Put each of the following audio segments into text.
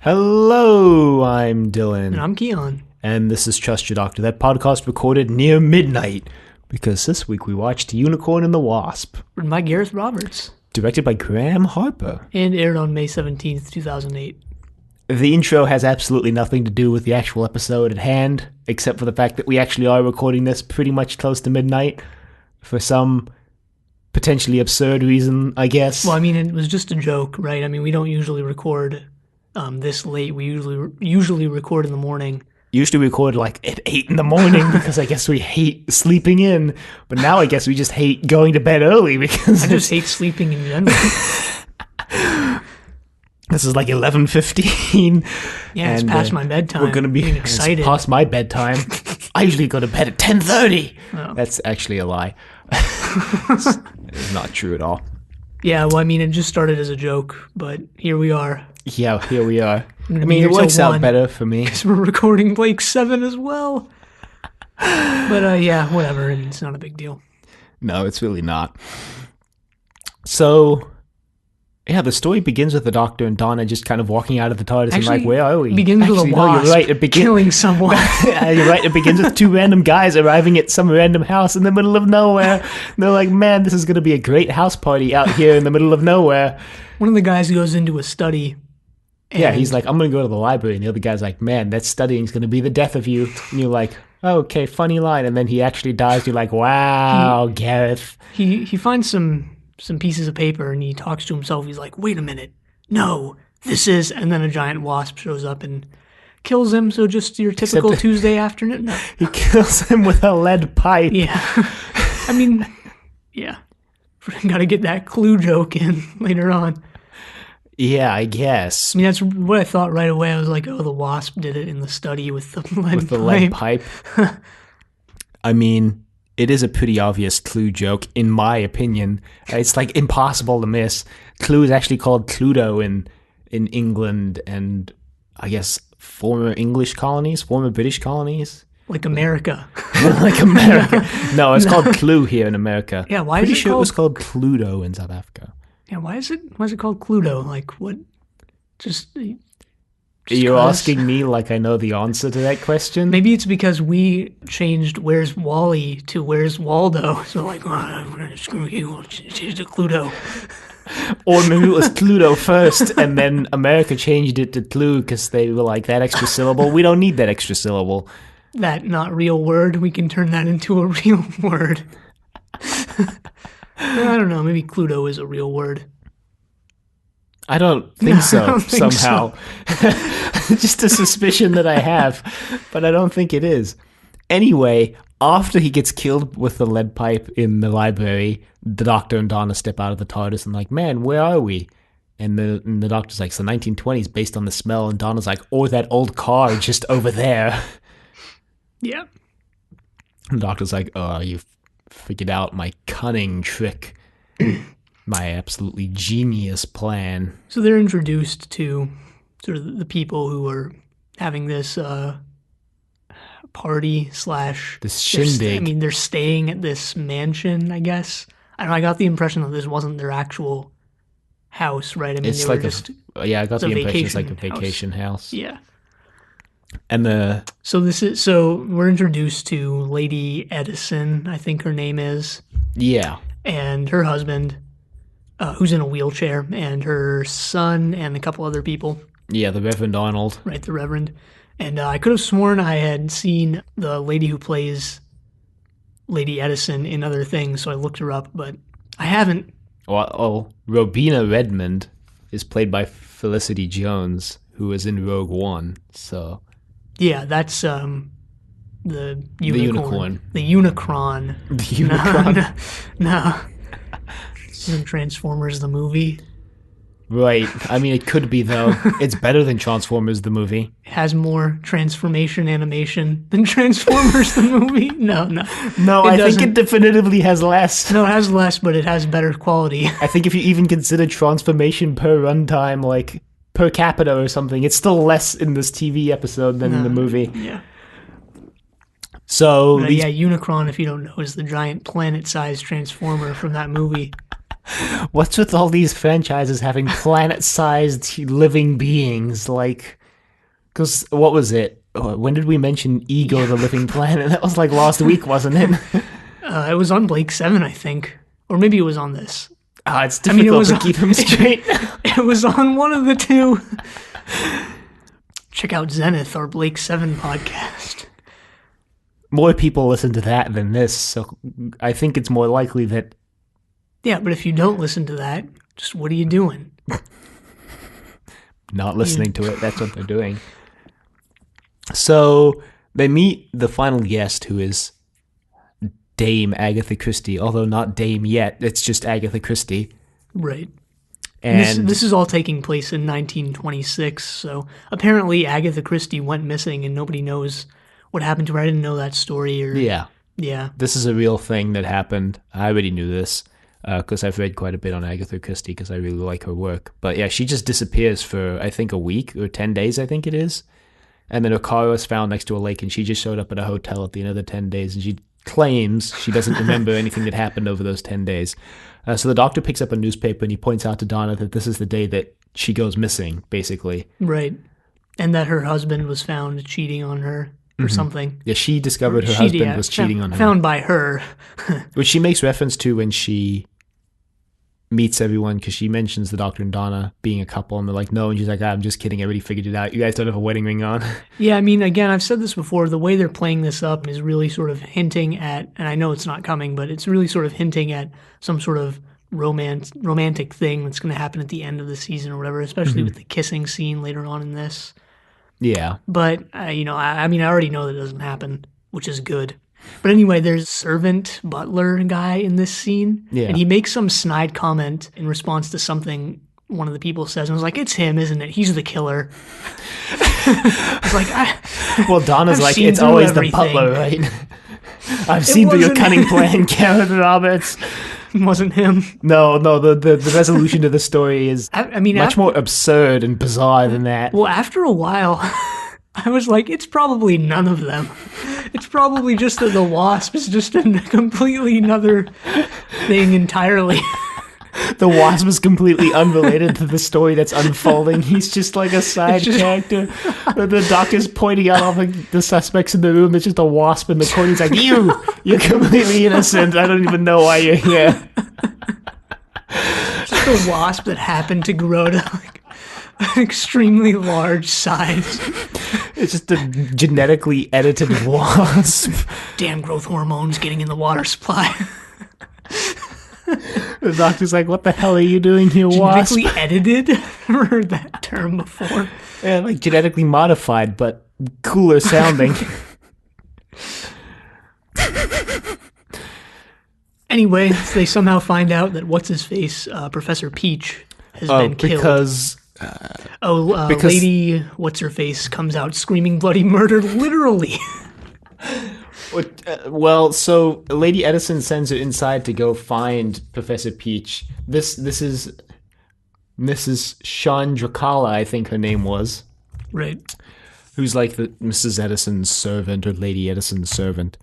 Hello, I'm Dylan. And I'm Keon. And this is Trust Your Doctor, that podcast recorded near midnight. Because this week we watched Unicorn and the Wasp. Written by Gareth Roberts. Directed by Graham Harper. And aired on May 17th, 2008. The intro has absolutely nothing to do with the actual episode at hand, except for the fact that we actually are recording this pretty much close to midnight. For some potentially absurd reason, I guess. Well, I mean, it was just a joke, right? I mean, we don't usually record this late. We usually record in the morning. Usually record like at 8 in the morning because I guess we hate sleeping in. But now I guess we just hate going to bed early because I just hate sleeping in general. This is like 11:15. Yeah, it's past my bedtime. We're going to be excited. It's past my bedtime. I usually go to bed at 10:30. Oh. That's actually a lie. It's not true at all. Yeah, well, I mean, it just started as a joke, but here we are. Yeah, here we are. I mean, it works out better for me. Because we're recording Blake 7 as well. But yeah, whatever. It's not a big deal. No, it's really not. So, yeah, the story begins with the Doctor and Donna just kind of walking out of the TARDIS and like, where are we? It begins with a wasp you're right. killing someone. Yeah, you're right. It begins with two random guys arriving at some random house in the middle of nowhere. And they're like, man, this is going to be a great house party out here in the middle of nowhere. One of the guys goes into a study. Yeah, he's like, I'm going to go to the library. And the other guy's like, man, that studying's going to be the death of you. And you're like, oh, okay, funny line. And then he actually dies. You're like, wow, Gareth. He finds some pieces of paper and he talks to himself. He's like, wait a minute. No, this is... And then a giant wasp shows up and kills him. So just your typical Tuesday afternoon. No. He kills him with a lead pipe. Yeah. I mean, yeah. Got to get that clue joke in later on. Yeah, I guess. I mean, that's what I thought right away. I was like, oh, the wasp did it in the study with the lead pipe. I mean, it is a pretty obvious Clue joke, in my opinion. It's like impossible to miss. Clue is actually called Cluedo in England and I guess former British colonies. Like America. Like America. No, it's called Clue here in America. Yeah, why Pretty is it sure called... it was called Cluedo in South Africa. Yeah, why is it called Cluedo? Like, what? Just You're asking me like I know the answer to that question? Maybe it's because we changed Where's Wally to Where's Waldo. So like, oh, we're going to screw you, we'll change to Cluedo. Or maybe it was Cluedo first, and then America changed it to Clue because they were like, that extra syllable, we don't need that extra syllable. That not real word, we can turn that into a real word. I don't know, maybe Cluedo is a real word. I don't think so, I don't think somehow. So. Just a suspicion that I have, but I don't think it is. Anyway, after he gets killed with the lead pipe in the library, the Doctor and Donna step out of the TARDIS and like, man, where are we? And the Doctor's like, it's the 1920s based on the smell. And Donna's like, or that old car just over there. Yeah. And the Doctor's like, oh, you've figured out my cunning trick. My absolutely genius plan. So they're introduced to sort of the people who are having this party / this shindig. They're staying at this mansion, I guess. I don't know, I got the impression that this wasn't their actual house, right? I mean, it's like I got the impression it's like a vacation house. Yeah. And so we're introduced to Lady Edison, I think her name is. Yeah. And her husband, who's in a wheelchair, and her son, and a couple other people. Yeah, the Reverend Arnold. Right, the Reverend. And I could have sworn I had seen the lady who plays Lady Edison in other things, so I looked her up, but I haven't. Well, Robina Redmond is played by Felicity Jones, who is in Rogue One, so... Yeah, that's the unicorn. The Unicron. The Unicron. No. This isn't Transformers the movie. Right. I mean, it could be, though. It's better than Transformers the movie. It has more transformation animation than Transformers the movie. No. No, I think it definitively has less. No, it has less, but it has better quality. I think if you even consider transformation per runtime, like per capita or something, it's still less in this TV episode than in the movie. Yeah. So Unicron, if you don't know, is the giant planet-sized transformer from that movie. What's with all these franchises having planet-sized living beings? Like, because what was it? When did we mention Ego, the living planet? That was like last week, wasn't it? It was on Blake 7, I think. Or maybe it was on this. It's difficult to keep them straight. It was on one of the two. Check out Zenith, our Blake 7 podcast. More people listen to that than this, so I think it's more likely that... Yeah, but if you don't listen to that, just what are you doing? Not listening to it, that's what they're doing. So they meet the final guest, who is Dame Agatha Christie, although not Dame yet, it's just Agatha Christie. Right. And this is all taking place in 1926, so apparently Agatha Christie went missing and nobody knows what happened to her. I didn't know that story. Yeah. Yeah. This is a real thing that happened. I already knew this because I've read quite a bit on Agatha Christie because I really like her work. But yeah, she just disappears for, I think, a week or 10 days, I think it is. And then her car was found next to a lake and she just showed up at a hotel at the end of the 10 days and she claims she doesn't remember anything that happened over those 10 days. So the doctor picks up a newspaper and he points out to Donna that this is the day that she goes missing, basically. Right. And that her husband was found cheating on her or something. Yeah, she discovered her husband was cheating on her. Found by her. Which she makes reference to when she meets everyone, because she mentions the doctor and Donna being a couple, and they're like, no, and she's like, I'm just kidding, I already figured it out. You guys don't have a wedding ring on. Yeah, I mean, again, I've said this before, the way they're playing this up is really sort of hinting at, and I know it's not coming, but it's really sort of hinting at some sort of romantic thing that's going to happen at the end of the season or whatever, especially with the kissing scene later on in this. Yeah. But, I already know that doesn't happen, which is good. But anyway, there's servant butler guy in this scene, and he makes some snide comment in response to something one of the people says, and I was like, it's him, isn't it? He's the killer. It's like, well, Donna's like, it's always everything. The butler, right? I've seen through your cunning plan, Gareth Roberts. It wasn't him. No, the resolution to the story is much more absurd and bizarre than that. Well, after a while, I was like, it's probably none of them. It's probably just that the Wasp is just a completely another thing entirely. The Wasp is completely unrelated to the story that's unfolding. He's just like a side character. The doctor's pointing out all the suspects in the room. It's just a Wasp in the corner. He's like, you're completely innocent. I don't even know why you're here. Just a Wasp that happened to grow to like an extremely large size. It's just a genetically edited Wasp. Damn growth hormones getting in the water supply. The doctor's like, what the hell are you doing here, Wasp? Genetically edited? Never heard that term before. Yeah, like genetically modified, but cooler sounding. Anyway, they somehow find out that what's-his-face, Professor Peach, has been killed. Because Lady What's-Her-Face comes out screaming bloody murder, literally. Well, so Lady Edison sends her inside to go find Professor Peach. This is Mrs. Chandrakala, I think her name was. Right. Who's like the Mrs. Edison's servant or Lady Edison's servant.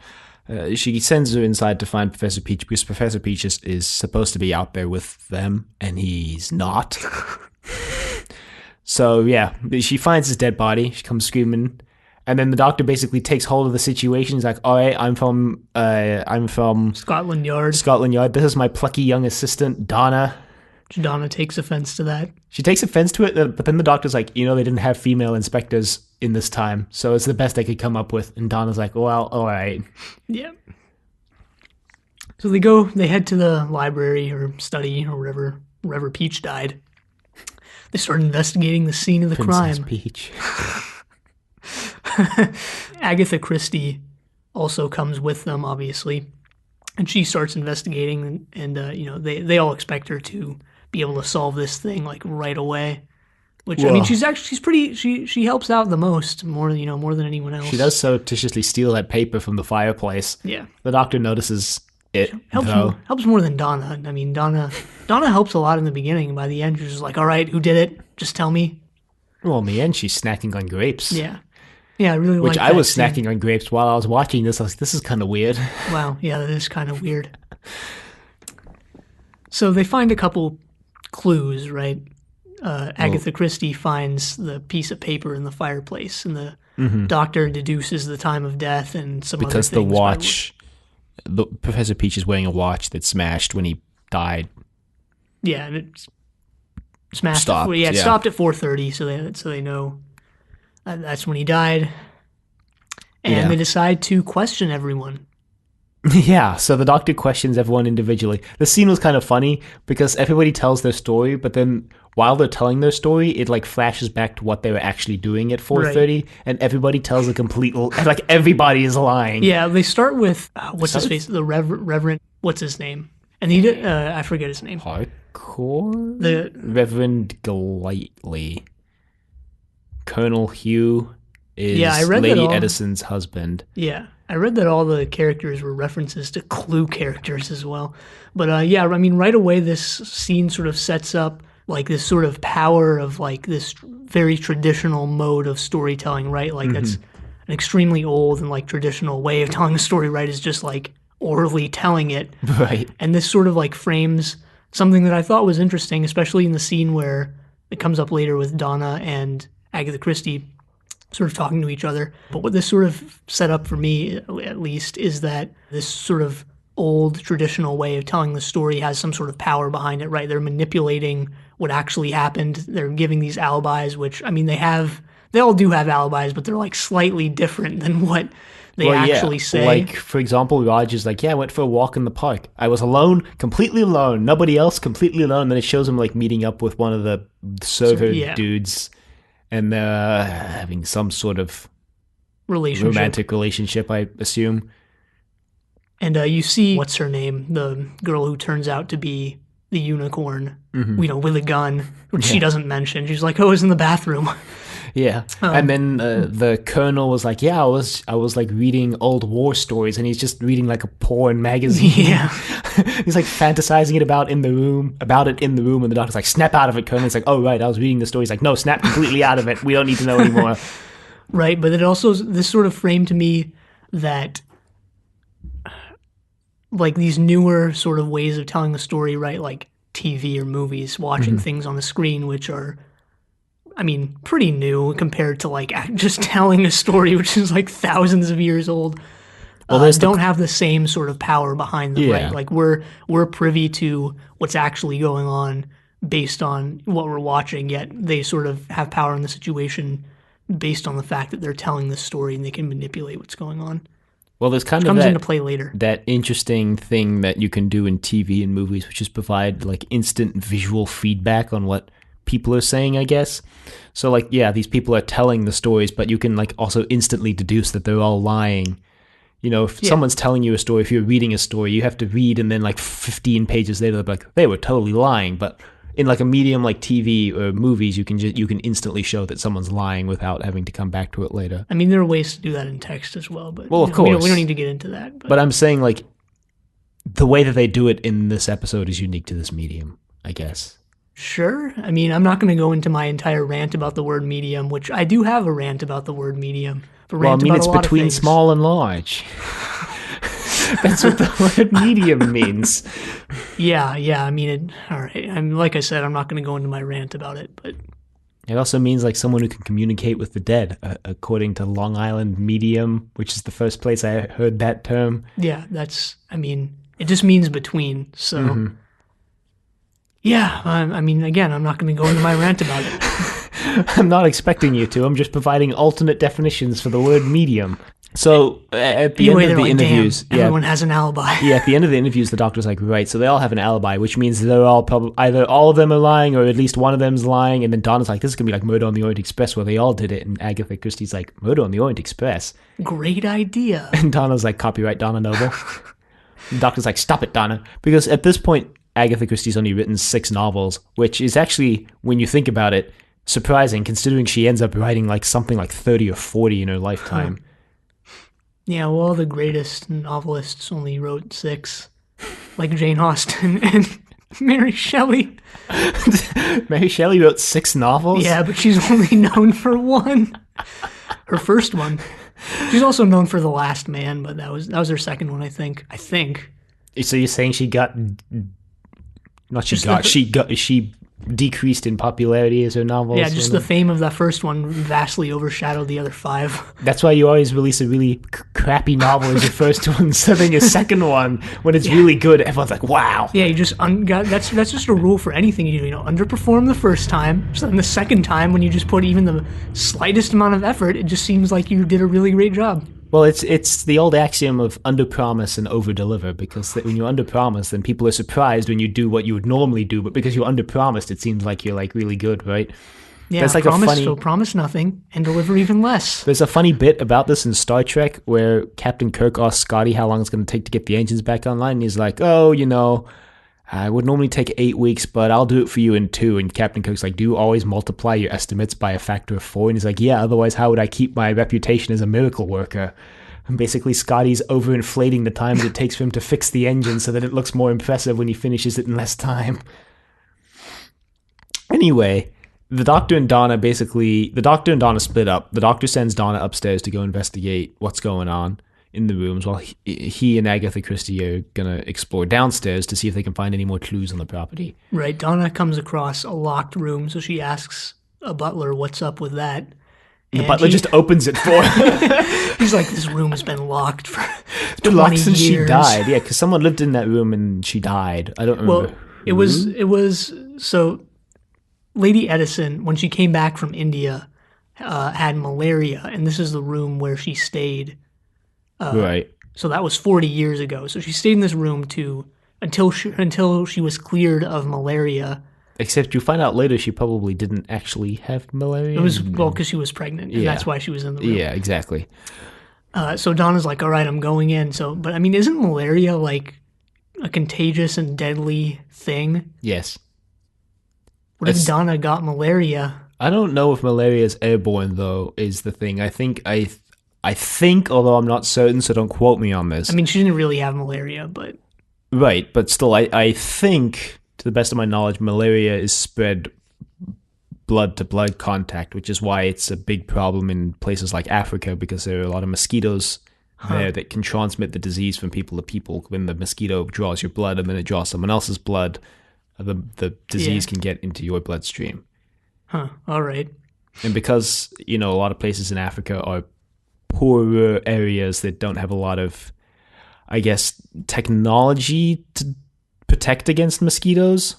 She sends her inside to find Professor Peach because Professor Peach is supposed to be out there with them, and he's not. So, yeah, she finds his dead body. She comes screaming. And then the doctor basically takes hold of the situation. He's like, all right, I'm from Scotland Yard. This is my plucky young assistant, Donna. Donna takes offense to that. She takes offense to it, but then the doctor's like, they didn't have female inspectors in this time, so it's the best they could come up with. And Donna's like, well, all right. Yeah. So they head to the library or study or wherever Peach died. They start investigating the scene of the Princess crime. Peach. Agatha Christie also comes with them, obviously, and she starts investigating, and they all expect her to be able to solve this thing like right away. Which I mean, she helps out the most, more than anyone else. She does surreptitiously steal that paper from the fireplace. Yeah, the doctor notices it. Helps more than Donna. I mean, Donna helps a lot in the beginning, and by the end, she's just like, all right, who did it? Just tell me. Well, in the end, she's snacking on grapes. Yeah. Yeah, I really like that. Which I was snacking on grapes while I was watching this. I was like, this is kind of weird. Wow, yeah, that is kind of weird. So they find a couple clues, right? Agatha Christie finds the piece of paper in the fireplace, and the doctor deduces the time of death and some other Because the things. watch, Professor Peach is wearing a watch that smashed when he died. Yeah, and it's smashed. Stopped, It yeah. stopped at 4:30, so they know that's when he died. And Yeah. they decide to question everyone. Yeah, so the doctor questions everyone individually. The scene was kind of funny because everybody tells their story, but then while they're telling their story, it like flashes back to what they were actually doing at 4:30, and everybody tells a complete like everybody is lying. Yeah, they start with what's his face, the Reverend. What's his name? And he did. I forget his name. Hardcore. The Reverend Golightly. Colonel Hugh is I read Lady that all, Edison's husband. Yeah, I read that all the characters were references to Clue characters as well. But yeah, I mean, right away this scene sort of sets up like this sort of power of like this very traditional mode of storytelling, right? Like that's an extremely old and like traditional way of telling a story, right? Is just like orally telling it. Right. And this sort of like frames something that I thought was interesting, especially in the scene where it comes up later with Donna and Agatha Christie sort of talking to each other. But what this sort of set up for me, at least, is that this sort of old traditional way of telling the story has some sort of power behind it, right? They're manipulating what actually happened. They're giving these alibis, which, I mean, they all do have alibis, but they're like slightly different than what they actually say. Like, for example, Raj is like, yeah, I went for a walk in the park. I was alone, completely alone. Nobody else, completely alone. Then it shows him like meeting up with one of the server dudes, and they're having some sort of romantic relationship, I assume. And you see, what's her name? The girl who turns out to be the unicorn, with a gun, which she doesn't mention. She's like, oh, I was in the bathroom. Yeah, and then the colonel was like, "Yeah, I was like reading old war stories," and he's just reading like a porn magazine. Yeah, he's like fantasizing about it in the room, and the doctor's like, "Snap out of it, colonel." He's like, "Oh right, I was reading the story." He's like, "No, snap completely out of it. We don't need to know anymore." Right, but it also this sort of framed to me that like these newer sort of ways of telling the story, right? Like TV or movies, watching things on the screen, which are, I mean, pretty new compared to like just telling a story, which is like thousands of years old. Well, don't have the same sort of power behind them, right? Like we're privy to what's actually going on based on what we're watching, yet they sort of have power in the situation based on the fact that they're telling the story and they can manipulate what's going on. Well, there's kind of comes into play later. That interesting thing that you can do in TV and movies, which is provide like instant visual feedback on what people are saying, I guess. So like, yeah, these people are telling the stories, but you can like also instantly deduce that they're all lying. You know, if someone's telling you a story, if you're reading a story, you have to read, and then like 15 pages later, they're like, they were totally lying. But in like a medium like TV or movies, you can instantly show that someone's lying without having to come back to it later. I mean, there are ways to do that in text as well, but of course we don't need to get into that. But I'm saying like the way that they do it in this episode is unique to this medium, I guess. Sure. I mean, I'm not going to go into my entire rant about the word medium, which I do have a rant about the word medium. Well, I mean, it's between small and large. That's what the word medium means. Yeah. I mean, all right. Like I said, I'm not going to go into my rant about it, but it also means like someone who can communicate with the dead, according to Long Island Medium, which is the first place I heard that term. Yeah, I mean, it just means between. So, yeah. I mean, again, I'm not going to go into my rant about it. I'm not expecting you to. I'm just providing alternate definitions for the word medium. So at the end of the interviews, everyone has an alibi. Yeah, at the end of the interviews, the doctor's like, right, so they all have an alibi, which means they're all either all of them are lying or at least one of them's lying. And then Donna's like, this is gonna be like Murder on the Orient Express, where they all did it. And Agatha Christie's like, Murder on the Orient Express, great idea. And Donna's like, copyright Donna Noble. The doctor's like, stop it, Donna, because at this point, Agatha Christie's only written 6 novels, which is actually, when you think about it, surprising, considering she ends up writing like something like 30 or 40 in her lifetime. Yeah, well, the greatest novelists only wrote 6, like Jane Austen and Mary Shelley. Mary Shelley wrote 6 novels? Yeah, but she's only known for 1. Her first one. She's also known for The Last Man, but that was her second one, I think. So you're saying she got Not Just she decreased in popularity as her novels. Yeah, just the fame of that first one vastly overshadowed the other 5. That's why you always release a really crappy novel as your first one, so then your second one, when it's really good, everyone's like, wow. Yeah, you just that's just a rule for anything you do. Underperform the first time, so then the second time when you just put even the slightest amount of effort, it just seems like you did a really great job. Well, it's the old axiom of under-promise and over-deliver, because when you under-promise, then people are surprised when you do what you would normally do, but because you under-promised, it seems like you're like really good, right? Yeah, like promise nothing and deliver even less. There's a funny bit about this in Star Trek where Captain Kirk asks Scotty how long it's going to take to get the engines back online, and he's like, oh, I would normally take 8 weeks, but I'll do it for you in 2. And Captain Kirk's like, do you always multiply your estimates by a factor of 4? And he's like, yeah, otherwise how would I keep my reputation as a miracle worker? And basically Scotty's overinflating the time it takes for him to fix the engine so that it looks more impressive when he finishes it in less time. Anyway, the Doctor and Donna split up. The Doctor sends Donna upstairs to go investigate what's going on in the rooms, while he and Agatha Christie are going to explore downstairs to see if they can find any more clues on the property. Right. Donna comes across a locked room, so she asks a butler what's up with that. And the butler just opens it for her. He's like, this room has been locked for 20 It's been locked since years. She died. Yeah, because someone lived in that room and she died. I don't remember. Well, it was, so Lady Edison, when she came back from India, had malaria, and this is the room where she stayed. Right. So that was 40 years ago. So she stayed in this room until she was cleared of malaria. Except you find out later she probably didn't actually have malaria. It was, because she was pregnant, and that's why she was in the room. Yeah, exactly. So Donna's like, all right, I'm going in. But I mean, isn't malaria like a contagious and deadly thing? Yes. What if Donna got malaria? I don't know if malaria is airborne, though, is the thing. I think, although I'm not certain, so don't quote me on this. I mean, she didn't really have malaria, but... Right, but still, I think, to the best of my knowledge, malaria is spread blood-to-blood contact, which is why it's a big problem in places like Africa, because there are a lot of mosquitoes there that can transmit the disease from people to people. When the mosquito draws your blood and then it draws someone else's blood, the disease can get into your bloodstream. Huh, all right. And because, a lot of places in Africa are poorer areas that don't have a lot of, I guess, technology to protect against mosquitoes,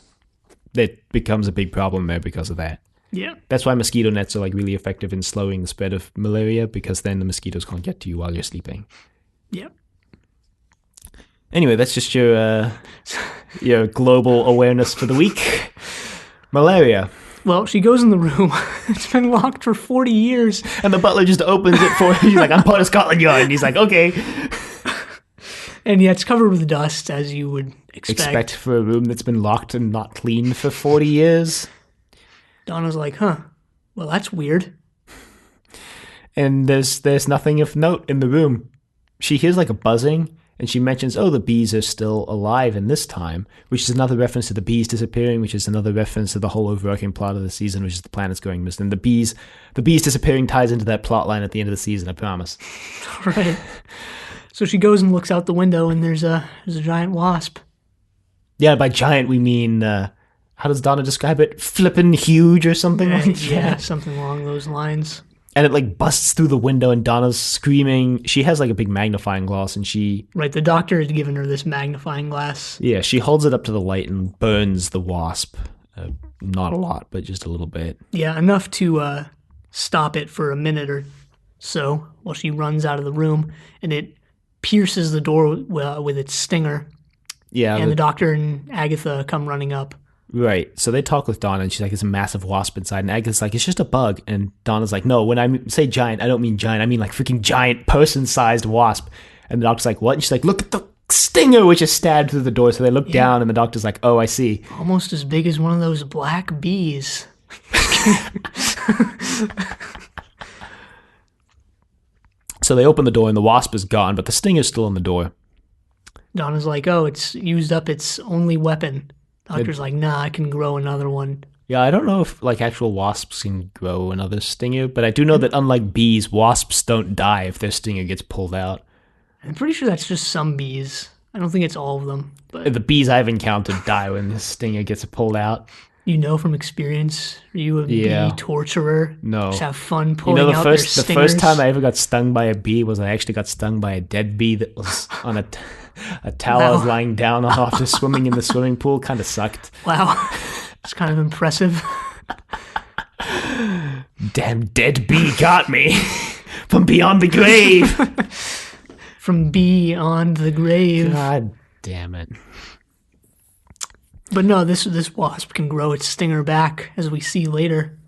that becomes a big problem there because of that. Yeah. That's why mosquito nets are like really effective in slowing the spread of malaria, because then the mosquitoes can't get to you while you're sleeping. Yeah. Anyway, that's just your global awareness for the week. Malaria. Well, she goes in the room. It's been locked for 40 years. And the butler just opens it for her. He's like, I'm part of Scotland Yard. And he's like, okay. And yeah, it's covered with dust, as you would expect. For a room that's been locked and not cleaned for 40 years. Donna's like, well, that's weird. And there's nothing of note in the room. She hears like a buzzing, and she mentions, the bees are still alive in this time, which is another reference to the bees disappearing, which is another reference to the whole overarching plot of the season, which is the planets going missing. The bees disappearing ties into that plot line at the end of the season, I promise. Right. So she goes and looks out the window, and there's a giant wasp. Yeah, by giant we mean, how does Donna describe it? Flippin' huge or something like that? Yeah, something along those lines. And it like busts through the window, and Donna's screaming. She has like a big magnifying glass, and Right, the doctor has given her this magnifying glass. Yeah, she holds it up to the light and burns the wasp. Not a lot, but just a little bit. Yeah, enough to stop it for a minute or so while she runs out of the room, and it pierces the door with its stinger. Yeah. And the doctor and Agatha come running up. Right. So they talk with Donna, and she's like, there's a massive wasp inside. And Agatha's like, it's just a bug. And Donna's like, no, when I say giant, I don't mean giant. I mean like freaking giant person-sized wasp. And the doctor's like, what? And she's like, look at the stinger, which is stabbed through the door. So they look down, and the doctor's like, oh, I see. Almost as big as one of those black bees. So they open the door, and the wasp is gone, but the stinger's still in the door. Donna's like, it's used up its only weapon. Doctor's like, nah, I can grow another one. Yeah, I don't know if like actual wasps can grow another stinger, but I do know that unlike bees, wasps don't die if their stinger gets pulled out. I'm pretty sure that's just some bees. I don't think it's all of them, but The bees I've encountered die when the stinger gets pulled out. you know from experience, are you a Yeah. bee torturer? No. Just have fun You pulling know, out their the stingers. first time I ever got stung by a bee was I actually got stung by a dead bee that was on a towel I was Wow. lying down on after swimming in the swimming pool. Kind of sucked. Wow, it's kind of impressive. Damn dead bee got me from beyond the grave. From beyond the grave. God damn it. But no, this wasp can grow its stinger back, as we see later.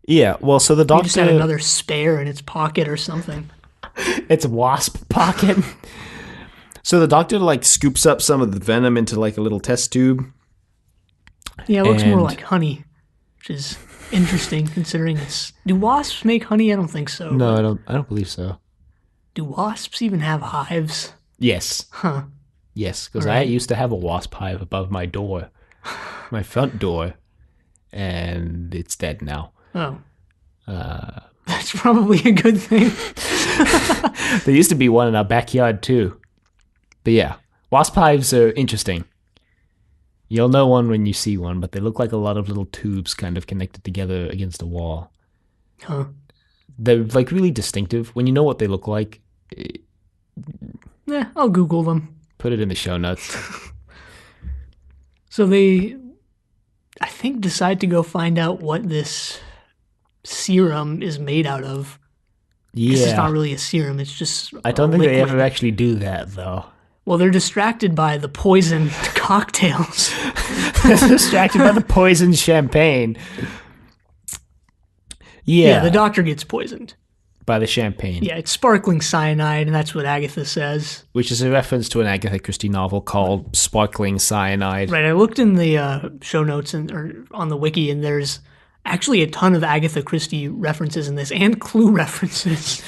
Yeah, well, so the He just had doctor, another spare in its pocket or something. it's a wasp pocket. So the doctor like scoops up some of the venom into like a little test tube. Yeah, it looks more And- like honey, which is interesting considering it's. Do wasps make honey? I don't think so. No, I don't believe so. Do wasps even have hives? Yes. Huh. Yes, because I Alright. used to have a wasp hive above my door, my front door, and it's dead now. Oh. That's probably a good thing. There used to be one in our backyard too. But yeah, wasp hives are interesting. You'll know one when you see one, but they look like a lot of little tubes kind of connected together against a wall. Huh. They're like really distinctive. When you know what they look like, I'll Google them. put it in the show notes. So they, I think, decide to go find out what this serum is made out of. 'Cause it's not Yeah, really a serum, it's just I don't a think they liquid. ever actually do that though. Well, they're distracted by the poisoned cocktails. They're distracted by the poisoned champagne. Yeah, the doctor gets poisoned. by the champagne. Yeah, it's sparkling cyanide, and that's what Agatha says. Which is a reference to an Agatha Christie novel called Sparkling Cyanide. Right, I looked in the show notes or on the wiki, and there's actually a ton of Agatha Christie references in this, and Clue references.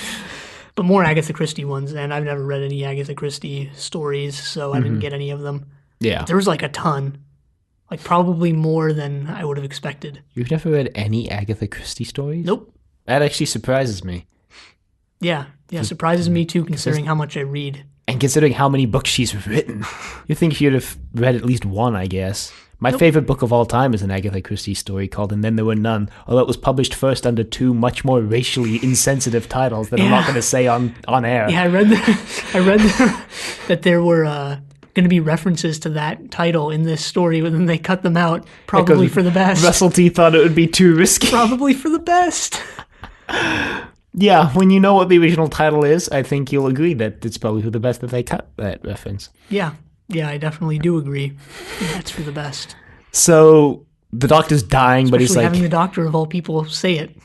But more Agatha Christie ones, and I've never read any Agatha Christie stories, so I didn't get any of them. Yeah. There was like a ton. Like probably more than I would have expected. You've never read any Agatha Christie stories? Nope. That actually surprises me. Yeah, surprises me too, considering how much I read. And considering how many books she's written, you think you'd have read at least one, I guess. My favorite book of all time is an Agatha Christie story called And Then There Were None, although it was published first under two much more racially insensitive titles that I'm not Yeah. going to say on air. Yeah, I read that there were going to be references to that title in this story, but then they cut them out, probably Because for the best. Russell T thought it would be too risky. Probably for the best. Yeah, when you know what the original title is, I think you'll agree that it's probably for the best that they cut that reference. Yeah, I definitely do agree. That's for the best. So the doctor's dying, but he's Especially like, having the doctor of all people say it.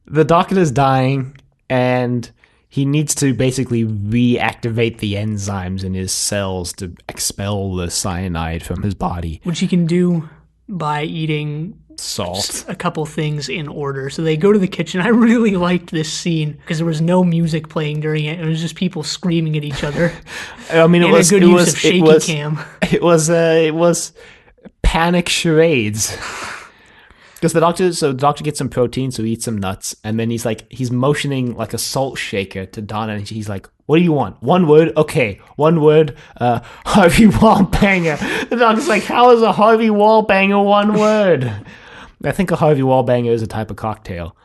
the doctor's dying, and he needs to basically reactivate the enzymes in his cells to expel the cyanide from his body. Which he can do by eating Salt. a couple things in order. So they go to the kitchen. I really liked this scene because there was no music playing during it. It was just people screaming at each other. I mean, And a good use of shaky cam. It was panic charades. Because the doctor gets some protein, so he eats some nuts, and then he's motioning like a salt shaker to Donna, and he's like, "What do you want? One word? Okay, one word. Harvey Wallbanger." The doctor's like, "How is a Harvey Wallbanger one word?" I think a Harvey Wallbanger is a type of cocktail,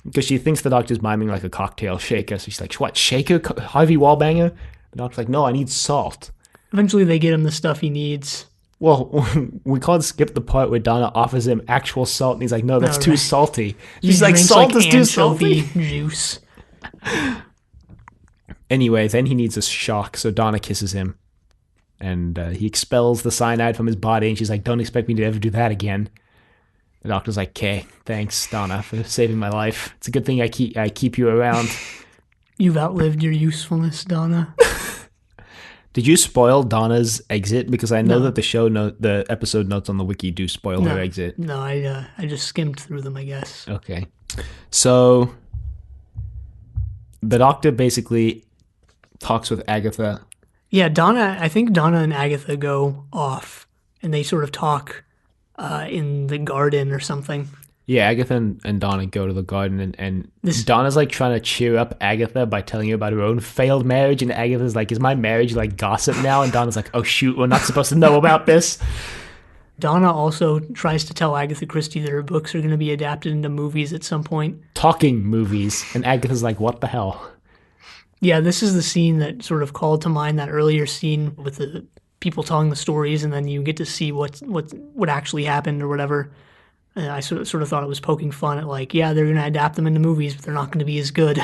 because she thinks the doctor's miming like a cocktail shaker. So she's like, "What shaker? Harvey Wallbanger?" The doctor's like, "No, I need salt." Eventually they get him the stuff he needs. Well, we can't skip the part where Donna offers him actual salt, and he's like, "No, that's No, too right. salty." He She's like, drinks, "Salt is too salty." anchovy juice. Anyway, then he needs a shock, so Donna kisses him, and he expels the cyanide from his body, and she's like, "Don't expect me to ever do that again." The doctor's like, "Okay, thanks, Donna, for saving my life. It's a good thing I keep you around." You've outlived your usefulness, Donna. Did you spoil Donna's exit? Because I know No. that the episode notes on the wiki do spoil her exit. No, I just skimmed through them, I guess. Okay. So the doctor basically talks with Agatha. Yeah, I think Donna and Agatha go off, and they sort of talk in the garden or something. Yeah, Agatha and Donna go to the garden, and This Donna's like trying to cheer up Agatha by telling her about her own failed marriage, and Agatha's like, "Is my marriage like gossip now?" And Donna's like, "Oh shoot, we're not supposed to know about this." Donna also tries to tell Agatha Christie that her books are going to be adapted into movies at some point. Talking movies, and Agatha's like, "What the hell?" Yeah, this is the scene that sort of called to mind that earlier scene with the people telling the stories, and then you get to see what actually happened or whatever. And I sort of thought it was poking fun at like, yeah, they're going to adapt them into movies, but they're not going to be as good.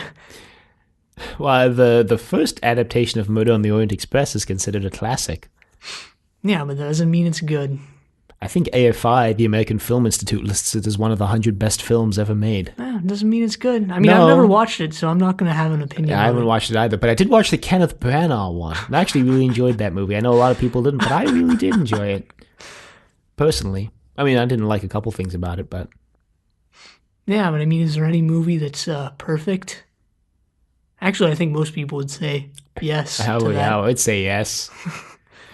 Well, the first adaptation of Murder on the Orient Express is considered a classic. Yeah, but that doesn't mean it's good. I think AFI, the American Film Institute, lists it as one of the 100 best films ever made. It doesn't mean it's good. I mean, No. I've never watched it, so I'm not going to have an opinion I on haven't it. watched it either, but I did watch the Kenneth Branagh one. I actually really enjoyed that movie. I know a lot of people didn't, but I really did enjoy it. Personally. I mean, I didn't like a couple things about it, but... Yeah, but I mean, is there any movie that's perfect? Actually, I think most people would say yes to that. Yeah, I would say yes.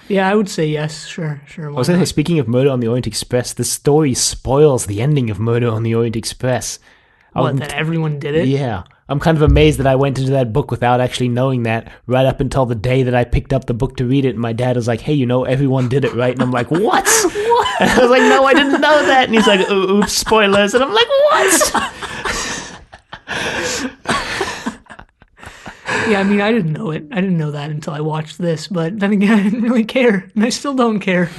Yeah, I would say yes. Sure. I was going to say, speaking of Murder on the Orient Express, the story spoils the ending of Murder on the Orient Express. What, that everyone did it? Yeah. I'm kind of amazed that I went into that book without actually knowing that, right up until the day that I picked up the book to read it, and my dad was like, "Hey, you know, everyone did it, right?" And I'm like, "What?" What? And I was like, "No, I didn't know that." And he's like, "Oops, spoilers." And I'm like, "What?" Yeah, I mean, I didn't know it. I didn't know that until I watched this, but then again, I didn't really care, and I still don't care.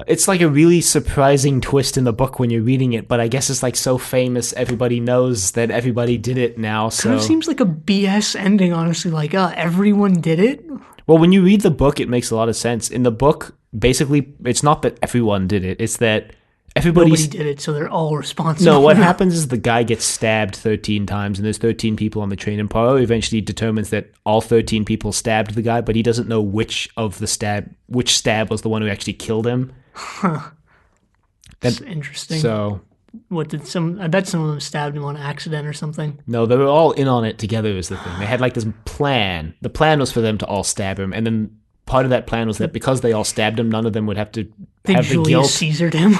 It's like a really surprising twist in the book when you're reading it, but I guess it's like so famous, everybody knows that everybody did it now, so... Kind of seems like a BS ending, honestly, like, everyone did it? Well, when you read the book, it makes a lot of sense. In the book, basically, it's not that everyone did it, it's that Nobody did it, so they're all responsible. No, what happens is the guy gets stabbed 13 times, and there's 13 people on the train, and Poirot eventually determines that all 13 people stabbed the guy, but he doesn't know which stab was the one who actually killed him. That's interesting. So, I bet some of them stabbed him on accident or something. no, they were all in on it together is the thing. They had like this plan. The plan was for them to all stab him, and then part of that plan was that because they all stabbed him, none of them would have to have the guilt. Julius Caesared him.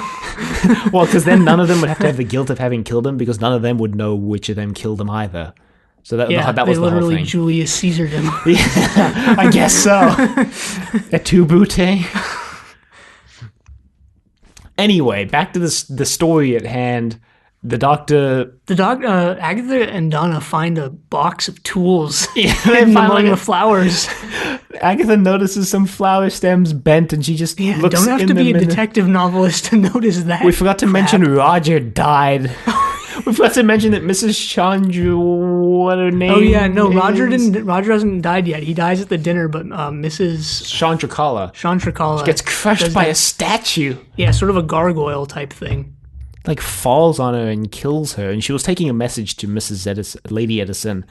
Well, because then none of them would have to have the guilt of having killed him, because none of them would know which of them killed him either. So that was the whole thing. They literally Julius Caesared him. Yeah, I guess so. Et tu, Brute? Anyway, back to the story at hand. Agatha and Donna find a box of tools hidden among the flowers. Agatha notices some flower stems bent, and she just looks don't have in to them be a detective novelist to notice that. We forgot to mention Roger died. We forgot to mention that Mrs. Chandra, what her name? Oh yeah, no, is? Roger hasn't died yet. He dies at the dinner, but Mrs. Chandrakala gets crushed by a statue. Yeah, sort of a gargoyle type thing. Like falls on her and kills her, and she was taking a message to Lady Edison,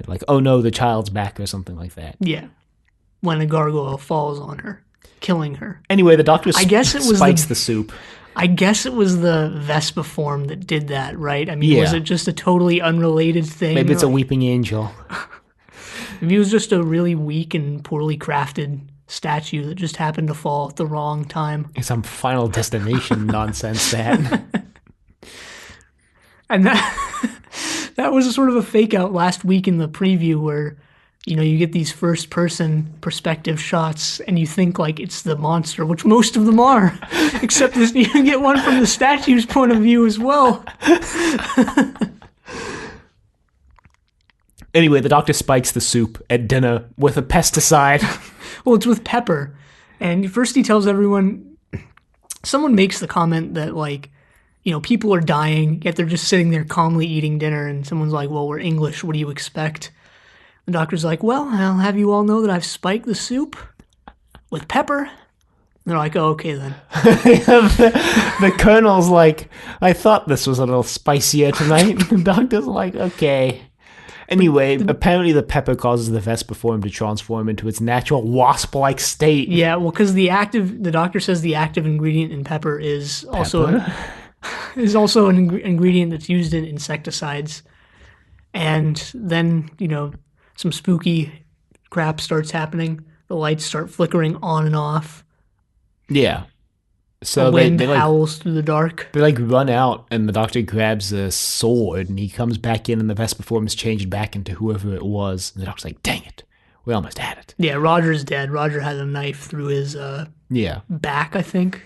like, "Oh no, the child's back," or something like that. Yeah, when a gargoyle falls on her, killing her. Anyway, the doctor spikes the soup. I guess it was the Vespa form that did that, right? I mean, was it just a totally unrelated thing? Maybe it's a weeping angel. Maybe it was just a really weak and poorly crafted statue that just happened to fall at the wrong time. It's some Final Destination nonsense, that. And that was a sort of a fake out last week in the preview where, you know, you get these first person perspective shots and you think like it's the monster, which most of them are, except this, you can get one from the statue's point of view as well. Anyway, the doctor spikes the soup at dinner with a pesticide. Well, it's with pepper. And first he tells everyone, someone makes the comment that like, you know, people are dying, yet they're just sitting there calmly eating dinner. And someone's like, well, we're English. What do you expect? The doctor's like, well, I'll have you all know that I've spiked the soup with pepper. And they're like, oh, okay then. the colonel's like, I thought this was a little spicier tonight. The doctor's like, okay. Anyway, apparently the pepper causes the Vespa form to transform into its natural wasp-like state. Yeah, well, because the doctor says the active ingredient in pepper is also an ingredient that's used in insecticides. And then, you know, some spooky crap starts happening. The lights start flickering on and off. Yeah. So The wind they like howls through the dark. they like run out, and the Doctor grabs a sword, and he comes back in, and the Vesper form is changed back into whoever it was. And the Doctor's like, "Dang it, we almost had it." Yeah, Roger's dead. Roger had a knife through his Yeah, back, I think.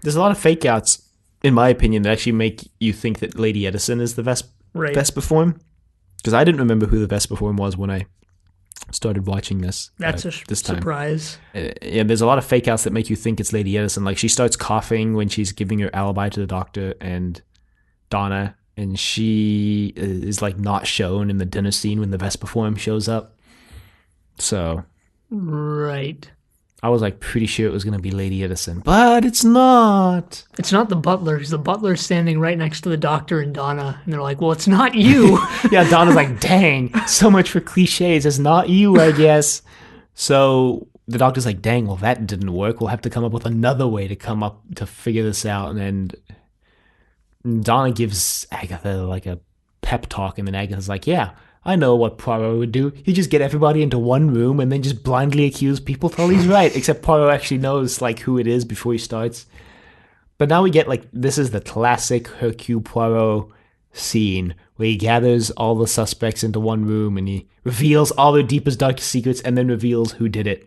there's a lot of fake outs, in my opinion, that actually make you think that Lady Edison is the Right. Vesper form. Because I didn't remember who the Vesper form was when I started watching this. That's this time. surprise. Yeah, there's a lot of fake outs that make you think it's Lady Edison. Like she starts coughing when she's giving her alibi to the Doctor and Donna, and she is like not shown in the dinner scene when the Vesper form shows up. So Right. I was like pretty sure it was going to be Lady Edison, but it's not. It's not the butler, because the butler's standing right next to the Doctor and Donna, and they're like, well, it's not you. Yeah, Donna's like, dang, so much for cliches. It's not you, I guess. So the Doctor's like, dang, well, that didn't work. We'll have to come up with another way to figure this out. And then Donna gives Agatha like a pep talk, and then Agatha's like, yeah, I know what Poirot would do. He'd just get everybody into one room and then just blindly accuse people till he's right. Except Poirot actually knows like who it is before he starts. But now we get like, this is the classic Hercule Poirot scene where he gathers all the suspects into one room and he reveals all their deepest, darkest secrets and then reveals who did it.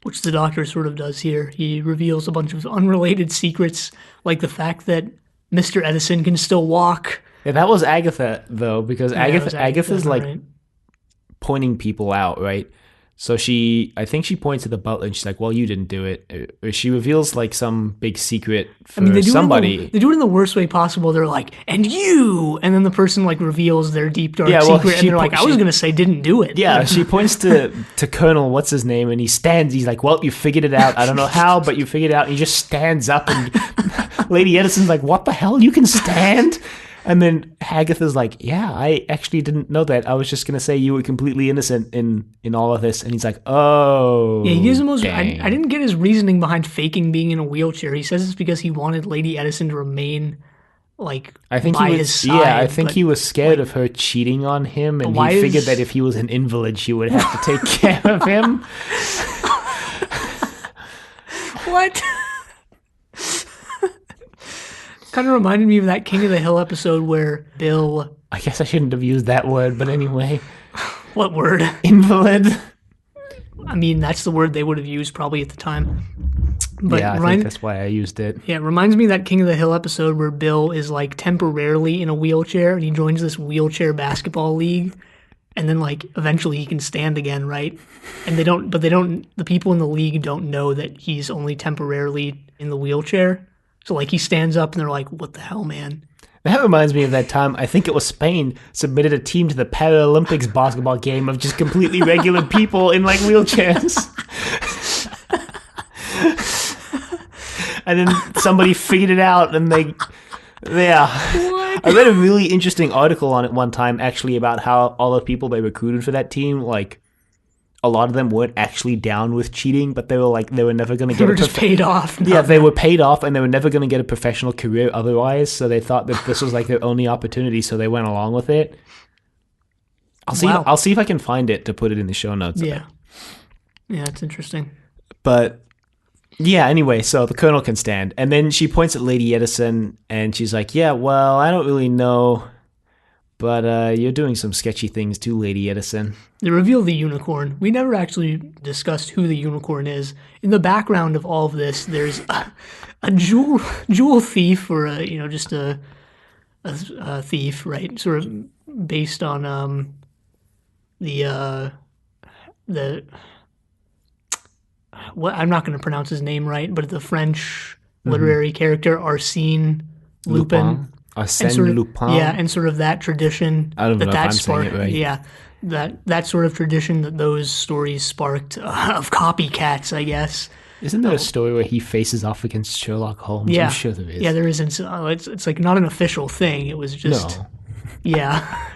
Which the Doctor sort of does here. He reveals a bunch of unrelated secrets, like the fact that Mr. Edison can still walk. Yeah, that was Agatha, though, because Yeah, it was Agatha's like right. pointing people out, right? So I think she points to the butler and she's like, well, you didn't do it. Or she reveals like some big secret for somebody. They do it in the worst way possible. They're like, and you! And then the person like reveals their deep dark Yeah, well, secret, and they're like, I was going to say didn't do it. Yeah, she points to Colonel, what's his name, and he stands. He's like, well, you figured it out. I don't know how, but you figured it out. And he just stands up, and Lady Edison's like, what the hell? You can stand? And then Agatha's like, yeah, I actually didn't know that. I was just going to say you were completely innocent in all of this. And he's like, oh, Yeah, he gives the most. dang. I didn't get his reasoning behind faking being in a wheelchair. He says it's because he wanted Lady Edison to remain like I think by he his was, side. yeah, I think but he was scared of her cheating on him, and why he figured is- that if he was an invalid, she would have to take care of him. What? Kind of reminded me of that King of the Hill episode where Bill. I guess I shouldn't have used that word, but anyway, What word? invalid. I mean, that's the word they would have used probably at the time. But Yeah, I think that's why I used it. yeah, it reminds me of that King of the Hill episode where Bill is like temporarily in a wheelchair and he joins this wheelchair basketball league, and then like eventually he can stand again, right? And the people in the league don't know that he's only temporarily in the wheelchair. So like he stands up and they're like, what the hell, man? That reminds me of that time, I think it was Spain, submitted a team to the Paralympics basketball game of just completely regular people in like wheelchairs. And then somebody figured it out and yeah. What? I read a really interesting article on it one time actually about how all the people they recruited for that team, like a lot of them weren't actually down with cheating, but they were never going to They get were just paid off. Yeah, they were paid off and they were never going to get a professional career otherwise, so they thought that this was like their only opportunity, so they went along with it. Wow. I'll see if I can find it to put it in the show notes. Yeah. Yeah, it's interesting. But yeah, anyway, so the Colonel can stand. And then she points at Lady Edison and she's like, yeah, well, I don't really know, but you're doing some sketchy things too, Lady Edison. They reveal the unicorn. We never actually discussed who the unicorn is. In the background of all of this, there's a jewel thief, or just a thief, right? Sort of based on the what, I'm not going to pronounce his name right, but the French literary character Arsène Lupin. Arsène Lupin. Yeah, and sort of that tradition. I don't know if I'm saying sparked. it right. Yeah, that sort of tradition that those stories sparked of copycats, I guess. Isn't there a story where he faces off against Sherlock Holmes? Yeah, I'm sure there is. Yeah, there is. It's like not an official thing. It was just No. yeah.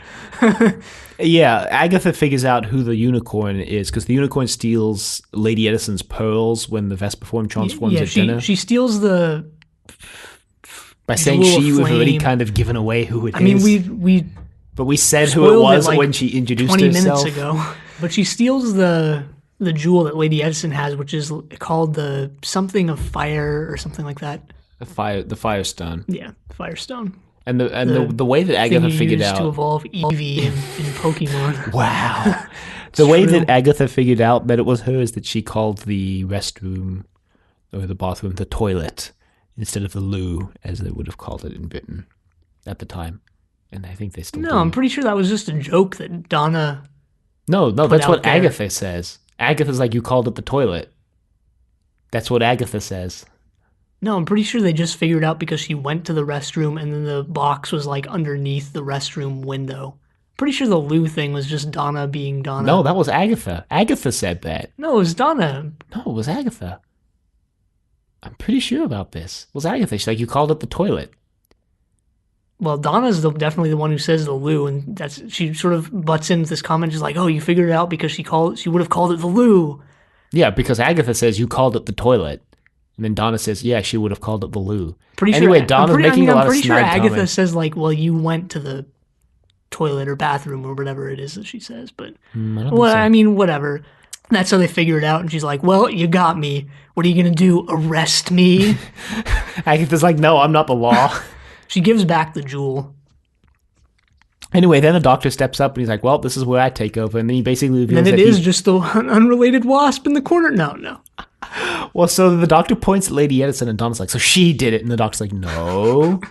Yeah, Agatha figures out who the unicorn is because the unicorn steals Lady Edison's pearls when the Vesper form transforms at dinner. She steals the. By saying Jewel of she was already Flame. kind of given away who it is. I mean, we But we said who it spoiled was like when she introduced 20 herself. minutes ago. But she steals the jewel that Lady Edison has, which is called the something of fire or something like that. The Firestone. Yeah, Firestone. And the way that Agatha figured out to evolve Eevee in Pokemon. Wow. The way that Agatha figured out that it was her is that she called the restroom or the bathroom the toilet instead of the loo, as they would have called it in Britain at the time. And I think they still do. No, I'm pretty sure that was just a joke that Donna. No, that's what Agatha says. Agatha's like, you called it the toilet. That's what Agatha says. No, I'm pretty sure they just figured out because she went to the restroom and then the box was like underneath the restroom window. Pretty sure the loo thing was just Donna being Donna. No, that was Agatha. Agatha said that. No, it was Donna. No, it was Agatha. I'm pretty sure about this. It was Agatha. She's like, you called it the toilet. Well, Donna's definitely the one who says the loo, and she sort of butts into this comment. She's like, "Oh, you figured it out because she would have called it the loo." Yeah, because Agatha says you called it the toilet. And then Donna says, yeah, she would have called it the loo. Anyway, Donna's making a lot of snide comments. I'm pretty sure Agatha says, like, well, you went to the toilet or bathroom or whatever it is that she says. But, I mean, whatever. That's how they figure it out. And she's like, well, you got me. What are you going to do? Arrest me? Agatha's like, no, I'm not the law. She gives back the jewel. Anyway, then the doctor steps up and he's like, well, this is where I take over. And then he basically reveals that it is just the unrelated Wasp in the corner. No. Well, so the doctor points at Lady Edison and Donna's like, so she did it. And the doctor's like, no.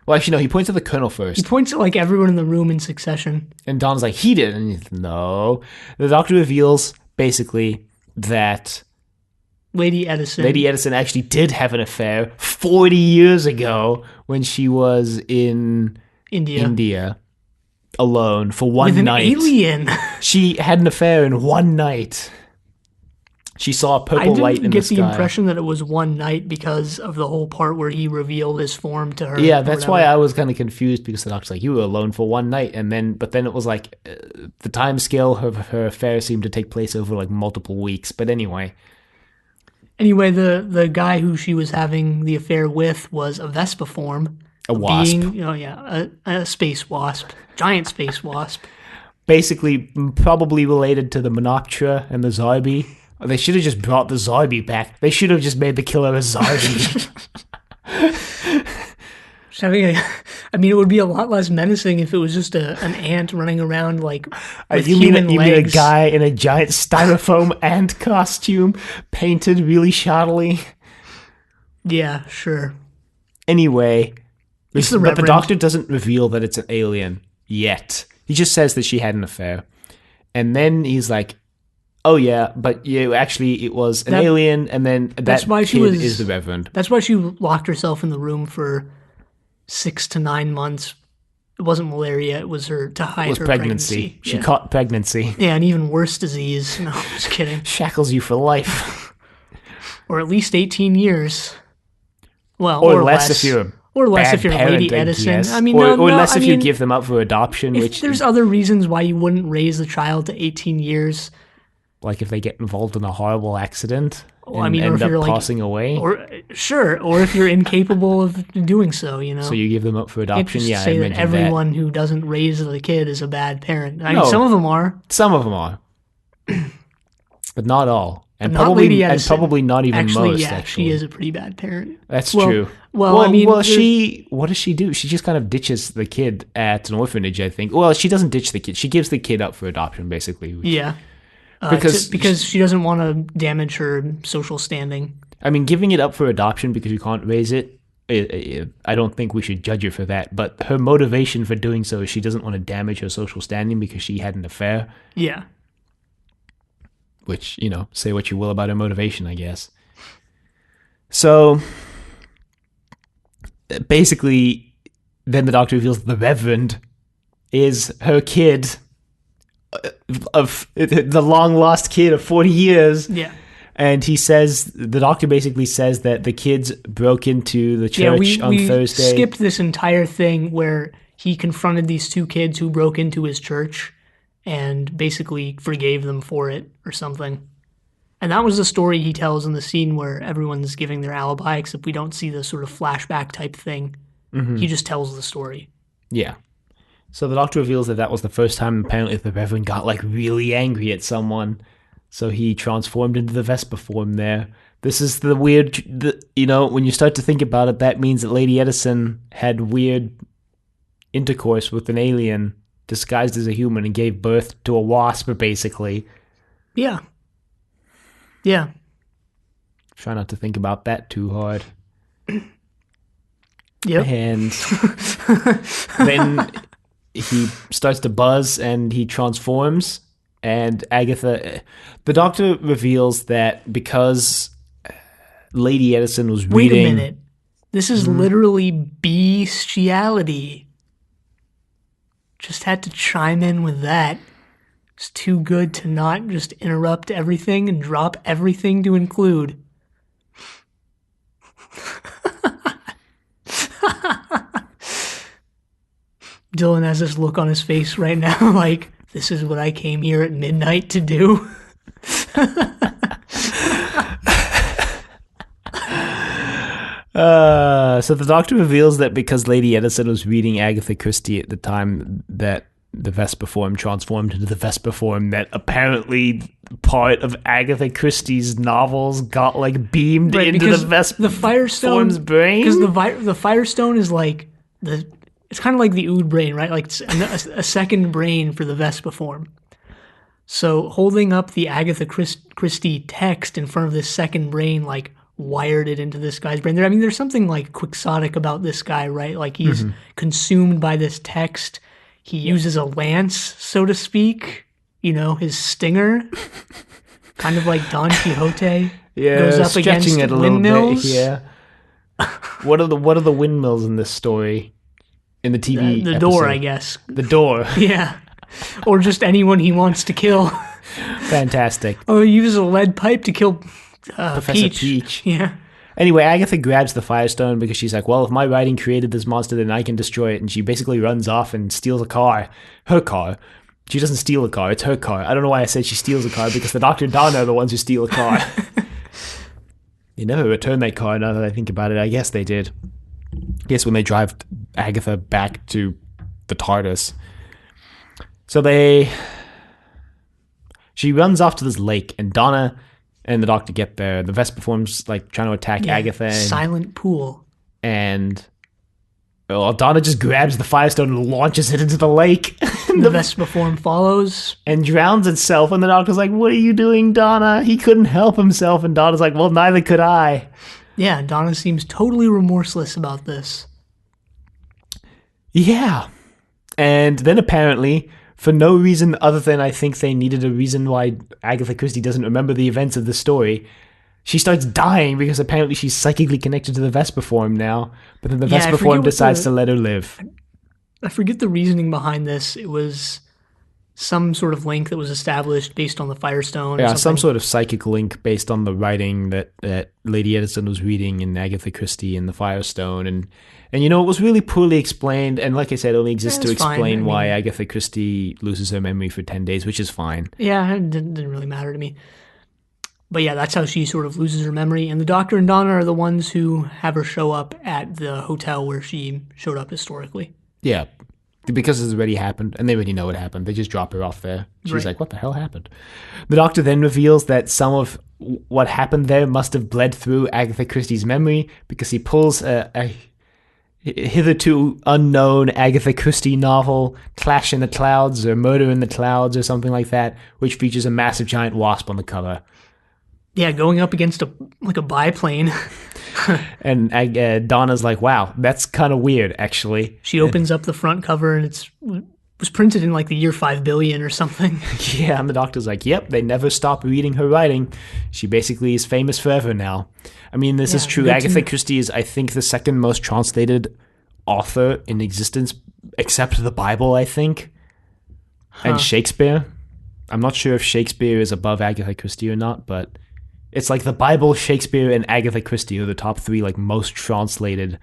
Well, actually, no, he points at the Colonel first. He points at, like, everyone in the room in succession. And Donna's like, he did it. And he's like, no. The doctor reveals, basically, that Lady Edison actually did have an affair 40 years ago when she was in India alone for one night. With an alien. She had an affair in one night. She saw a purple light in the sky. I didn't get the impression that it was one night because of the whole part where he revealed his form to her. Yeah, that's why I was kind of confused because the doctor's like, you were alone for one night. But then it was like the time scale of her affair seemed to take place over like multiple weeks. But anyway. Anyway, the guy who she was having the affair with was a Vespa form. A wasp. A space wasp. Giant space wasp. Basically, probably related to the Monoptera and the Zarbi. They should have just brought the Zarbi back. They should have just made the killer a Zarbi. It would be a lot less menacing if it was just an ant running around like with you human mean legs. A guy in a giant styrofoam ant costume, painted really shoddily? Yeah, sure. Anyway, but the Reverend. doctor doesn't reveal that it's an alien yet. He just says that she had an affair. And then he's like, oh yeah, but it was an alien, and then that kid is the Reverend. That's why she locked herself in the room for 6 to 9 months. It wasn't malaria, it was to hide her pregnancy. She caught pregnancy. Yeah, an even worse disease. No, just kidding. Shackles you for life. Or at least 18 years. Well, or less if you're Lady Edison. Yes. I mean, or less if you give them up for adoption. If there's other reasons why you wouldn't raise the child to 18 years. Like if they get involved in a horrible accident and end up passing away. Or if you're incapable of doing so, So you give them up for adoption? Yeah, I mentioned that everyone who doesn't raise the kid is a bad parent. I mean, some of them are. Some of them are. But not all. And not Lady Edison. And probably not even most, actually. She is a pretty bad parent. That's true. Well, I mean... what does she do? She just kind of ditches the kid at an orphanage, I think. Well, she doesn't ditch the kid. She gives the kid up for adoption, basically. Yeah. Because she doesn't want to damage her social standing. I mean, giving it up for adoption because you can't raise it, I don't think we should judge her for that. But her motivation for doing so is she doesn't want to damage her social standing because she had an affair. Yeah. Which, say what you will about her motivation, I guess. So, basically, then the doctor reveals the Reverend is her kid of the long-lost kid of 40 years. Yeah. And the doctor basically says that the kids broke into the church on Thursday. We skipped this entire thing where he confronted these 2 kids who broke into his church and basically forgave them for it or something. And that was the story he tells in the scene where everyone's giving their alibi, except we don't see the sort of flashback type thing. Mm-hmm. He just tells the story. Yeah. So the doctor reveals that was the first time apparently the Reverend got like really angry at someone. So he transformed into the Vesper form there. This is the weird, when you start to think about it, that means that Lady Edison had weird intercourse with an alien disguised as a human and gave birth to a wasp, basically. Yeah. Yeah. Try not to think about that too hard. Yep. And then he starts to buzz and he transforms. And Agatha, the Doctor reveals that because Lady Edison was reading... Wait a minute. This is literally bestiality. Just had to chime in with that. It's too good to not just interrupt everything and drop everything to include. Dylan has this look on his face right now like, this is what I came here at midnight to do. So the Doctor reveals that because Lady Edison was reading Agatha Christie at the time that the Vesper form transformed into the Vesper form, that apparently part of Agatha Christie's novels got like beamed into the Vesper form's brain. Because the Firestone is like it's kind of like the Ood brain, right? Like it's a second brain for the Vespa form. So holding up the Agatha Christie text in front of this second brain, like wired it into this guy's brain. There's something like quixotic about this guy, right? Like he's consumed by this text. He uses a lance, so to speak. His stinger, kind of like Don Quixote. Yeah, goes up against it a windmills. Little bit, yeah. What are the windmills in this story? In the TV the episode? door, I guess. The door. Yeah. Or just anyone he wants to kill. Fantastic. Oh, he uses a lead pipe to kill Professor Peach. Yeah. Anyway, Agatha grabs the Firestone because she's like, well, if my writing created this monster, then I can destroy it. And she basically runs off and steals a car. Her car. She doesn't steal a car. It's her car. I don't know why I said she steals a car, because the Doctor and Donna are the ones who steal a car. They never returned that car, now that I think about it. I guess they did. I guess when they drive Agatha back to the TARDIS. So she runs off to this lake, and Donna and the Doctor get there. The Vesper form's like trying to attack Agatha. Silent pool. And Donna just grabs the Firestone and launches it into the lake. The Vesper form follows. And drowns itself. And the Doctor's like, what are you doing, Donna? He couldn't help himself. And Donna's like, well, neither could I. Yeah, Donna seems totally remorseless about this. Yeah. And then apparently, for no reason other than I think they needed a reason why Agatha Christie doesn't remember the events of the story, she starts dying because apparently she's psychically connected to the Vesper form now. But then the Vesper form decides to let her live. I forget the reasoning behind this. It was some sort of link that was established based on the Firestone. Yeah, some sort of psychic link based on the writing that Lady Edison was reading in Agatha Christie and the Firestone. And it was really poorly explained. And like I said, it only exists to explain why Agatha Christie loses her memory for 10 days, which is fine. Yeah, it didn't really matter to me. But yeah, that's how she sort of loses her memory. And the Doctor and Donna are the ones who have her show up at the hotel where she showed up historically. Yeah, because it's already happened, and they already know what happened. They just drop her off there. She's like, what the hell happened? The Doctor then reveals that some of what happened there must have bled through Agatha Christie's memory, because he pulls a hitherto unknown Agatha Christie novel, Clash in the Clouds, or Murder in the Clouds, or something like that, which features a massive giant wasp on the cover. Yeah, going up against a biplane. And Donna's like, wow, that's kind of weird, actually. She opens up the front cover, and it was printed in like the year 5 billion or something. Yeah, and the Doctor's like, yep, they never stop reading her writing. She basically is famous forever now. I mean, this is true. Agatha Christie is, I think, the second most translated author in existence, except the Bible, I think. And Shakespeare. I'm not sure if Shakespeare is above Agatha Christie or not, but it's like the Bible, Shakespeare, and Agatha Christie are the top 3 like most translated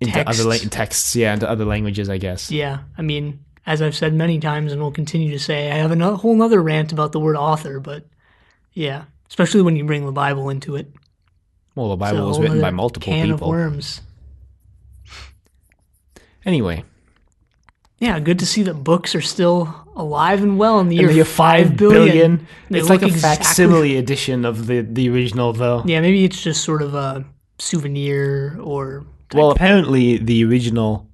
into other texts, into other languages, I guess. Yeah, I mean, as I've said many times and will continue to say, I have a whole nother rant about the word author, but yeah, especially when you bring the Bible into it. Well, the Bible was written by multiple people. Can of worms. Anyway. Yeah, good to see that books are still alive and well in the in the year year 5 billion. They It's like a look exactly- facsimile edition of the original, though. Yeah, maybe it's just sort of a souvenir or... Well, apparently the original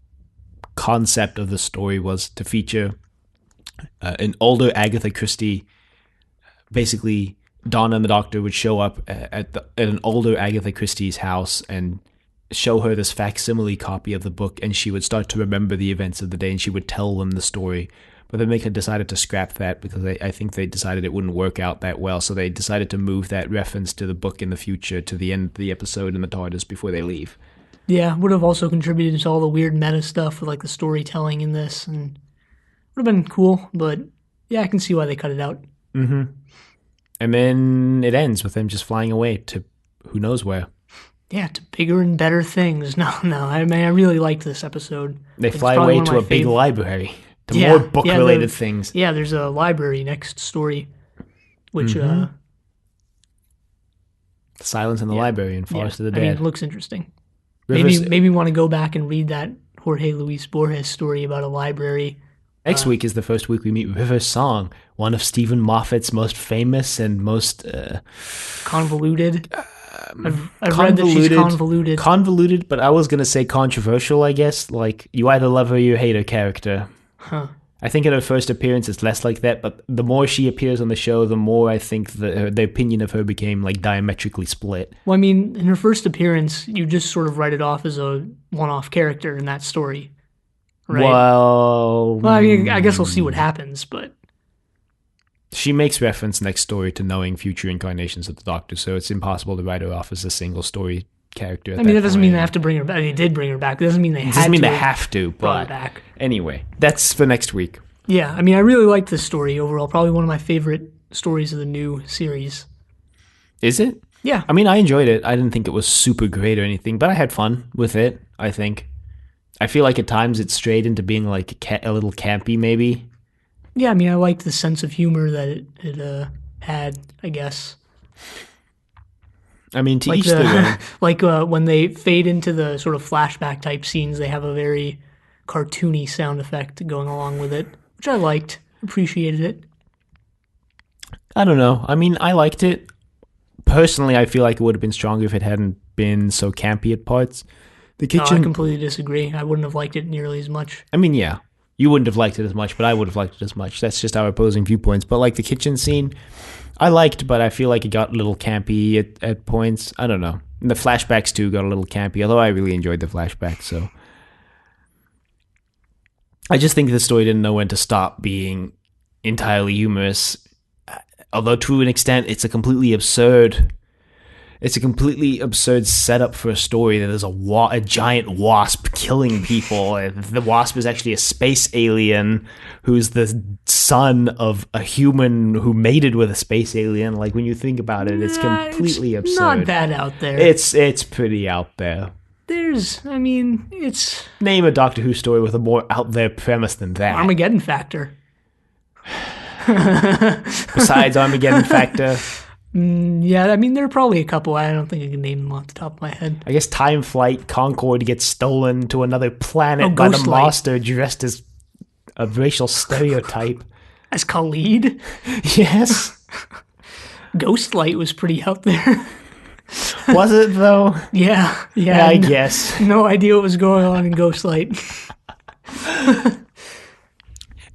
concept of the story was to feature an older Agatha Christie. Basically, Donna and the Doctor would show up at an older Agatha Christie's house and show her this facsimile copy of the book, and she would start to remember the events of the day, and she would tell them the story. But then they decided to scrap that because I think they decided it wouldn't work out that well, so they decided to move that reference to the book in the future to the end of the episode in the TARDIS before they leave. Yeah, would have also contributed to all the weird meta stuff with like the storytelling in this, and would have been cool, but yeah, I can see why they cut it out. Mm-hmm. And then it ends with them just flying away to who knows where. Yeah, to bigger and better things. No, I mean, I really liked this episode. They fly away to a big library, to more book-related things. Yeah, there's a library next story, which... Silence in the Library and Forest of the Dead. I mean, it looks interesting. Maybe want to go back and read that Jorge Luis Borges story about a library. Next week is the first week we meet River Song, one of Stephen Moffat's most famous and most... convoluted. I've read that she's convoluted. Convoluted, but I was going to say controversial, I guess. Like, you either love her or you hate her character. Huh. I think in her first appearance it's less like that, but the more she appears on the show, the more I think the opinion of her became like diametrically split. Well, I mean, in her first appearance, you just sort of write it off as a one-off character in that story, right? Well, I mean, I guess we'll see what happens, but... She makes reference next story to knowing future incarnations of the Doctor, so it's impossible to write her off as a single story character. I mean, that doesn't mean they have to bring her back. They did bring her back. It doesn't mean they have to, brought but her back. Anyway, that's for next week. Yeah, I mean, I really liked this story overall. Probably one of my favorite stories of the new series. Is it? Yeah. I mean, I enjoyed it. I didn't think it was super great or anything, but I had fun with it, I think. I feel like at times it strayed into being like a little campy, maybe. Yeah, I mean, I liked the sense of humor that it had, I guess. I mean, to each their own. Like when they fade into the sort of flashback type scenes, they have a very cartoony sound effect going along with it, which I liked, appreciated it. I don't know. I mean, I liked it. Personally, I feel like it would have been stronger if it hadn't been so campy at parts. The kitchen... No, I completely disagree. I wouldn't have liked it nearly as much. I mean, yeah. You wouldn't have liked it as much, but I would have liked it as much. That's just our opposing viewpoints. But like the kitchen scene, I liked, but I feel like it got a little campy at points. I don't know. And the flashbacks too got a little campy, although I really enjoyed the flashbacks. So I just think the story didn't know when to stop being entirely humorous. Although to an extent, it's a completely absurd setup for a story that there's a giant wasp killing people. And the wasp is actually a space alien who's the son of a human who mated with a space alien. Like, when you think about it, it's completely absurd. Not that out there. It's pretty out there. It's... Name a Doctor Who story with a more out there premise than that. Armageddon Factor. Besides Armageddon Factor... Yeah, I mean, there are probably a couple. I don't think I can name them off the top of my head. I guess Time Flight, Concorde gets stolen to another planet by the Master dressed as a racial stereotype. As Khalid? Yes. Ghostlight was pretty out there. Was it, though? Yeah, I guess. No idea what was going on in Ghostlight.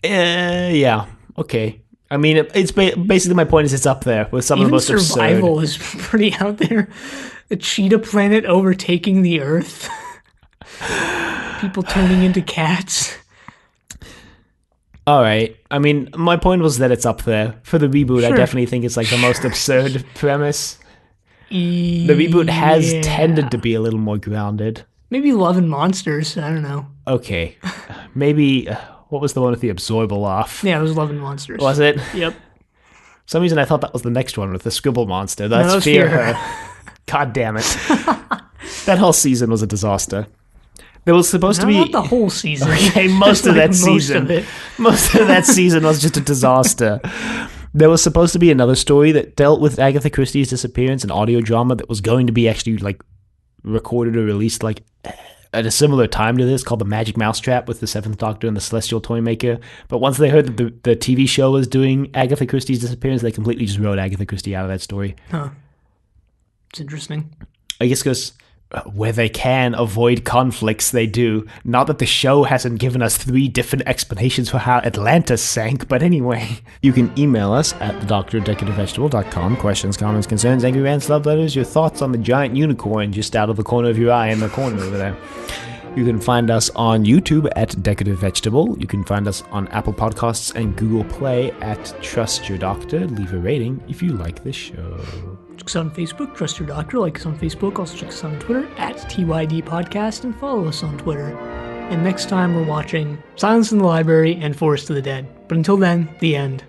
Yeah, okay. I mean, it's basically my point is it's up there with some of the most absurd. Survival is pretty out there. A cheetah planet overtaking the Earth. People turning into cats. All right. I mean, my point was that it's up there. For the reboot, sure. I definitely think it's like the most absurd premise. The reboot has tended to be a little more grounded. Maybe Love and Monsters. I don't know. Okay. Maybe... What was the one with the absorbal off? Yeah, it was Love and Monsters. Was it? Yep. For some reason I thought that was the next one with the scribble monster. That's Fear Her. God damn it. That whole season was a disaster. There was supposed to be... Not the whole season. Okay, most of that season. Most of that season was just a disaster. There was supposed to be another story that dealt with Agatha Christie's disappearance, an audio drama that was going to be actually like recorded or released like at a similar time to this called The Magic Mousetrap with the Seventh Doctor and the Celestial Toymaker. But once they heard that the TV show was doing Agatha Christie's disappearance, they completely just wrote Agatha Christie out of that story. Huh. It's interesting. I guess because where they can avoid conflicts, they do. Not that the show hasn't given us 3 different explanations for how Atlantis sank, but anyway. You can email us at thedoctor@decorativevegetable.com. Questions, comments, concerns, angry rants, love letters, your thoughts on the giant unicorn just out of the corner of your eye in the corner over there. You can find us on YouTube at Decorative Vegetable. You can find us on Apple Podcasts and Google Play at Trust Your Doctor. Leave a rating if you like this show. Check us out on Facebook, Trust Your Doctor. Like us on Facebook. Also check us out on Twitter at TYD Podcast and follow us on Twitter. And next time we're watching Silence in the Library and Forest of the Dead. But until then, the end.